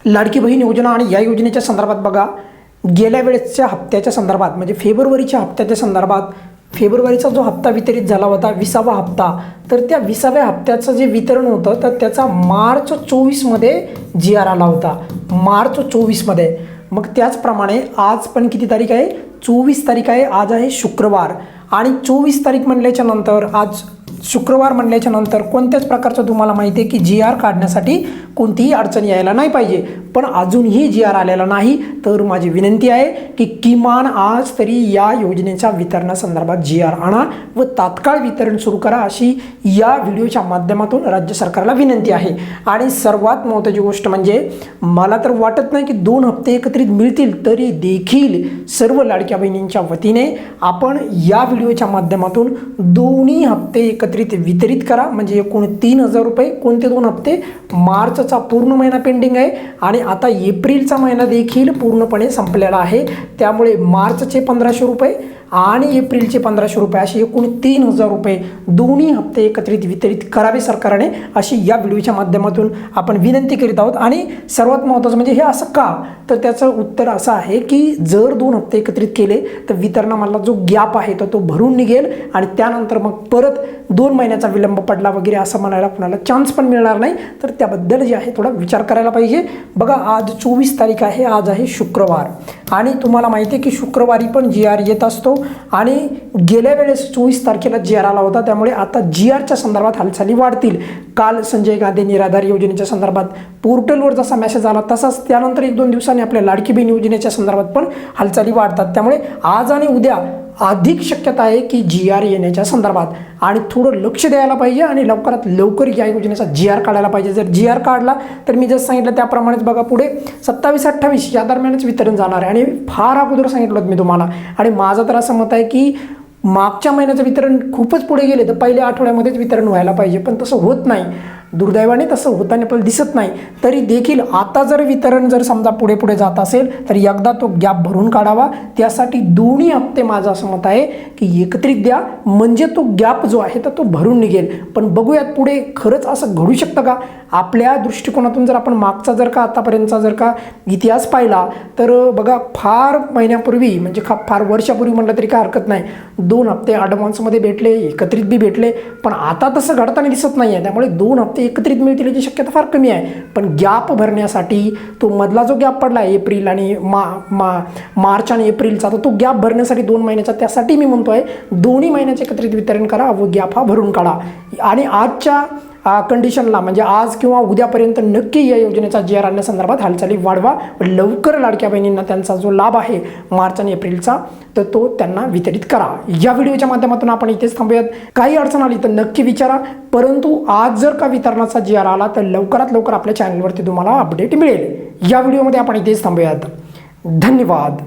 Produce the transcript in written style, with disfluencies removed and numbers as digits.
लाडकी बहीण योजना आणि या योजनेच्या संदर्भात बघा, गेल्या वेळेसच्या हप्त्याच्या संदर्भात म्हणजे फेब्रुवारीच्या हप्त्याच्या संदर्भात फेब्रुवारीचा जो हप्ता वितरित झाला होता 20वा हप्ता, तर त्या 20व्या हप्त्याचं जे वितरण होतं तर त्याचा मार्च 24मध्ये जी आर आला होता, मार्च 24मध्ये. मग त्याचप्रमाणे आज पण किती तारीख आहे, 24 तारीख आहे. आज आहे शुक्रवार आणि 24 तारीख म्हणल्याच्या नंतर आज शुक्रवार म्हणल्याच्या नंतर कोणत्याच प्रकारचं तुम्हाला माहिती आहे की जी आर काढण्यासाठी कोणतीही अडचण यायला नाही पाहिजे. पण अजूनही जी आर आलेला नाही, तर माझी विनंती आहे की किमान आज तरी या योजनेच्या वितरणासंदर्भात जी आर आणा व तात्काळ वितरण सुरू करा, अशी या व्हिडिओच्या माध्यमातून राज्य सरकारला विनंती आहे. आणि सर्वात महत्त्वाची गोष्ट म्हणजे मला तर वाटत नाही की 2 हप्ते एकत्रित मिळतील, तरी देखील सर्व लाडक्या बहिणींच्या वतीने आपण या व्हिडिओच्या माध्यमातून दोन्ही हप्ते एकत्रित वितरित करा. म्हणजे एकूण 3000 रुपये. कोणते 2 हप्ते, मार्चचा पूर्ण महिना पेंडिंग आहे आणि आता एप्रिलचा महिना देखील पूर्णपणे संपलेला आहे. त्यामुळे मार्चचे 1500 रुपये आणि एप्रिलचे 1500 रुपये असे एकूण 3000 रुपये दोन्ही हप्ते एकत्रित वितरित करावे सरकारने, अशी या व्हिडिओच्या माध्यमातून आपण विनंती करीत आहोत. आणि सर्वात महत्त्वाचं म्हणजे हे असं का, तर त्याचं उत्तर असं आहे की जर 2 हप्ते एकत्रित केले तर वितरणामधला जो गॅप आहे तो भरून निघेल आणि त्यानंतर मग परत 2 महिन्याचा विलंब पडला वगैरे असं म्हणायला कुणाला चान्स पण मिळणार नाही. तर त्याबद्दल जे आहे थोडा विचार करायला पाहिजे. बघा, आज 24 तारीख आहे, आज आहे शुक्रवार आणि तुम्हाला माहिती आहे की शुक्रवारी पण जी आर येत असतो आणि गेल्या वेळेस 24 तारखेला जी आर आला होता. त्यामुळे आता जी आरच्या संदर्भात हालचाली वाढतील. काल संजय गांधी निराधार योजनेच्या संदर्भात पोर्टलवर जसा मेसेज आला तसाच त्यानंतर 1-2 दिवसांनी आपल्या लाडकी बहीण योजनेच्या संदर्भात पण हालचाली वाढतात. त्यामुळे आज आणि उद्या अधिक शक्यता आहे की जी आर येण्याच्या संदर्भात आणि थोडं लक्ष द्यायला पाहिजे आणि लवकरात लवकर या योजनेचा जी आर काढायला पाहिजे. जर जी आर काढला तर मी जसं सांगितलं त्याप्रमाणेच बघा पुढे 27-28 या दरम्यानच वितरण जाणार आहे. आणि फार अगोदर सांगितलं होतं मी तुम्हाला. आणि माझं तर असं मत आहे की मागच्या महिन्याचं वितरण खूपच पुढे गेले तर पहिल्या आठवड्यामध्येच वितरण व्हायला पाहिजे, पण तसं होत नाही. दुर्दैवाने तसं होताना आपल्याला दिसत नाही. तरी देखील आता जर वितरण जर समजा पुढे पुढे जात असेल तर एकदा तो गॅप भरून काढावा. त्यासाठी दोन्ही हप्ते माझं असं मत आहे की एकत्रित द्या, म्हणजे तो गॅप जो आहे तर तो भरून निघेल. पण बघूयात पुढे खरंच असं घडू शकतं का. आपल्या दृष्टिकोनातून जर आपण मागचा जर का आतापर्यंतचा जर का इतिहास पाहिला तर बघा, फार महिन्यापूर्वी म्हणजे फार वर्षापूर्वी म्हटलं तरी काय हरकत नाही, 2 हप्ते ॲडव्हान्समध्ये भेटले, एकत्रित बी भेटले. पण आता तसं घडताना दिसत नाही आहे. त्यामुळे 2 हप्ते एकत्रित मिळतील याची शक्यता फार कमी आहे. पण गॅप भरण्यासाठी तो मधला जो गॅप पडला एप्रिल आणि मार्च आणि एप्रिलचा, तर तो गॅप भरण्यासाठी 2 महिन्याचा, त्यासाठी मी म्हणतो आहे दोन्ही महिन्याचे एकत्रित वितरण करा व गॅप हा भरून काढा. आणि आजच्या कंडिशनला म्हणजे आज किंवा उद्यापर्यंत नक्की या योजनेचा जी आर आणण्यासंदर्भात हालचाली वाढवा व लवकर लाडक्या बहिणींना त्यांचा जो लाभ आहे मार्च आणि एप्रिलचा तर तो त्यांना वितरित करा. या व्हिडिओच्या माध्यमातून आपण इथेच थांबूयात. काही अडचण आली तर नक्की विचारा, परंतु आज जर का वितरणाचा जी आर आला तर लवकरात लवकर आपल्या चॅनलवरती तुम्हाला अपडेट मिळेल. या व्हिडिओमध्ये आपण इथेच थांबूयात. धन्यवाद.